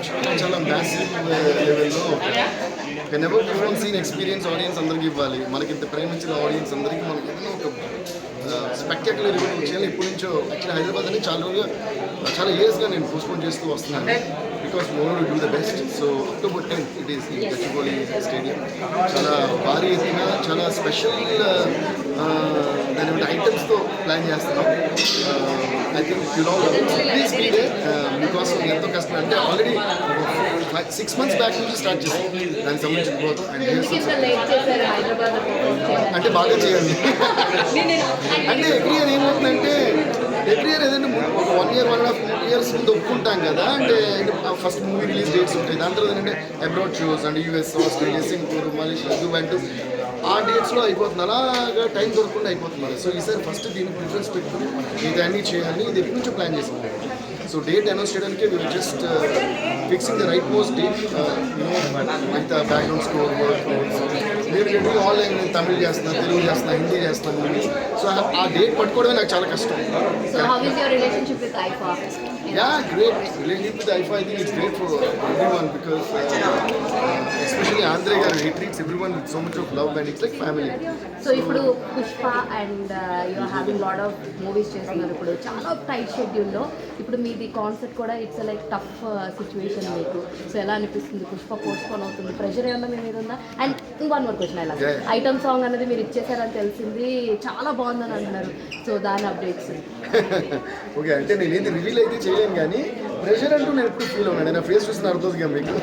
చాలా చాలా మ్యాసివ్ లెవెల్లో ఒక never before seen experience audience అందరికీ ఇవ్వాలి. మనకి ఇంత ప్రేమించిన ఆడియన్స్ అందరికీ మనకి ఏదైనా ఒక స్పెక్టాక్యులర్ ఈవెంట్ చేయాలి. ఎప్పటి నుంచో యాక్చువల్లీ హైదరాబాద్ అనేది చాలా ఇయర్స్గా నేను పోస్ట్పోన్ చేస్తూ వస్తున్నాను because we want to do the best. So October 10th it is ఈ గచ్చిబౌలి స్టేడియం. చాలా భారీ ఎత్తున చాలా స్పెషల్ దాని ఐటమ్స్తో ప్లాన్ చేస్తున్నాం. I think please be there because ఎంతో కష్టం అంటే ఆల్రెడీ 6 months బ్యాక్ నుంచి స్టార్ట్ చేసాం దానికి సంబంధించిన గ్రోత్ అంటే బాగా చేయాలి. అంటే ఎవ్రీ ఇయర్ ఏమవుతుందంటే ఎవ్రీ ఇయర్ ఏదైనా ఒక 1 year 1.5 years ముందు ఒప్పుకుంటాం కదా. అంటే ఫస్ట్ మూవీ రిలీజ్ డేట్స్ ఉంటాయి, దాని తర్వాత ఏంటంటే అబ్రాడ్ షోస్ అంటే US, Australia, Singapore, Malaysia, Dubai అంటూ ఆ డేట్స్లో అయిపోతుంది. అలాగా టైం దొరకకుండా అయిపోతున్నారు. సో ఈసారి ఫస్ట్ దీనికి ప్రిఫరెన్స్ పెట్టుకుని ఇది అన్నీ చేయాలని ఇది ఎప్పటి నుంచో ప్లాన్ చేసుకుంటాం. సో డేట్ అనౌన్స్ చేయడానికి we just fixing the right most date with background score work all నేను తమిళ్ చేస్తున్నాను, తెలుగు చేస్తున్నాను, హిందీ చేస్తున్నాను. సో ఆ డేట్ పట్టుకోవడమే నాకు చాలా కష్టం. Yeah, great. Relationship with IFA, I think it's great for everyone because especially Andre garu, he treats everyone with so much of love and it's like family. So ఇప్పుడు Pushpa and you are having lot of movies చేస్తున్నారు. ఇప్పుడు చాలా tight షెడ్యూల్లో ఇప్పుడు మీది concept కూడా it's like tough situation మీకు. So ఎలా అనిపిస్తుంది? పుష్ప పోస్ట్పోన్ అవుతుంది, ప్రెషర్ ఏమన్నా మీ మీద ఉందా? అండ్ వన్ మోర్ క్వశ్చన్, ఎలా ఐటమ్ సాంగ్ అనేది మీరు ఇచ్చేసారని తెలిసింది, చాలా బాగుందని అంటున్నారు. సో దాని అప్డేట్స్. ఓకే, అంటే నేను ఏది రివీల్ అయితే చేయలేను కానీ ప్రెషర్ అంటూ నేను ఎప్పుడు ఫీల్ అవునాను. నా ఫేస్ చూసిన అర్థవుతుందిగా మీకు.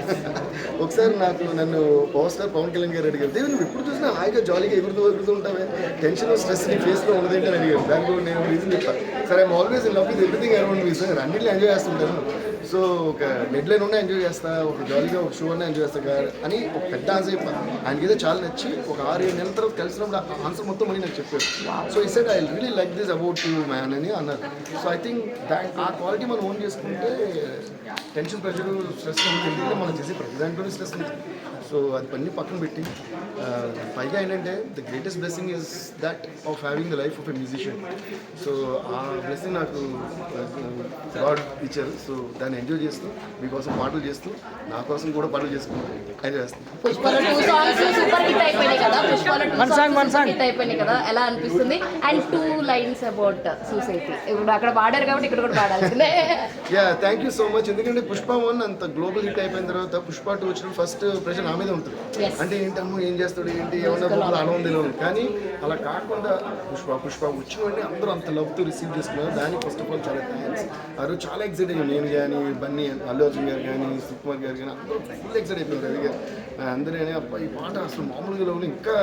ఒకసారి నన్ను పవర్ స్టార్ పవన్ కళ్యాణ్ గారు అడిగారు, దేవి నువ్వు ఎప్పుడు చూసినా హాయిగా జాలీగా ఎగురుతూ ఉంటావే, టెన్షన్ స్ట్రెస్ నీ ఫేస్లో ఉండదేంటి అని అడిగారు. దానికి నేను రీజన్ చెప్తాను. సరే, I'm always in love with everything around me sir, అన్నింటిలో ఎంజాయ్ చేస్తుంటాను. సో ఒక డెడ్ లైన్ ఉన్నా ఎంజాయ్ చేస్తా, ఒక జాలీగా ఒక షో అన్నా ఎంజాయ్ చేస్తా అని ఒక పెద్ద ఆన్సర్ చెప్పాను. ఆయనకి ఏదో చాలా నచ్చి ఒక 6-7 నెలల తర్వాత కలిసినప్పుడు ఆ ఆన్సర్ మొత్తం అని నాకు చెప్పారు. సో ఈ said I really like this about you man అని అన్నారు. సో ఐ థింక్ దాట్ ఆ క్వాలిటీ మనం ఓన్ చేసుకుంటే టెన్షన్, ప్రెషర్, స్ట్రెస్ ఎందుకంటే మనం చేసే ప్రతి దాంట్లోనే స్ట్రెస్ ఉంది. సో అది పని పక్కన పెట్టి పైగా ఏంటంటే the greatest blessing is that of having the life of a musician. So ఆ బ్లెస్సింగ్ నాకు గాడ్ ఇచ్చారు. సో దాన్ని ఎంజాయ్ చేస్తూ మీకోసం పాటలు చేస్తూ నా కోసం కూడా పాటలు చేసుకుంటూ ఎంజాయ్ చేస్తాను. ఎలా అనిపిస్తుంది? అండ్ 2 lines అబౌట్ సొసైటీ ఇప్పుడు అక్కడ పాడారు కాబట్టి ఇక్కడ కూడా పాడాల్సిందే. Yeah, thank you so much. ఎందుకంటే పుష్ప 1 అంత గ్లోబల్ హిట్ అయిపోయిన తర్వాత పుష్ప 2 వచ్చినప్పుడు ఫస్ట్ ప్రెషర్ నా మీద ఉంటుంది. అంటే ఏంటమ్మో ఏం చేస్తాడు, ఏంటి ఏమన్నా ఆనందం. కానీ అలా కాకుండా పుష్ప వచ్చిన వెంటనే అందరూ అంత లవ్తో రిసీవ్ చేసుకున్నారు. దానికి ఫస్ట్ ఆఫ్ ఆల్ చాలా థ్యాంక్స్. ఆ రోజు చాలా ఎక్సైట్ అయ్యాను. నేను కానీ బన్నీ, అల్లు అర్జున్ గారు కానీ, సుకుమార్ గారు కానీ అందరూ ఫుల్ ఎక్సైట్ అయిపోయారు. రవి గారు అందరూ అబ్బాయి ఈ పాట అసలు మామూలుగా ఇంకా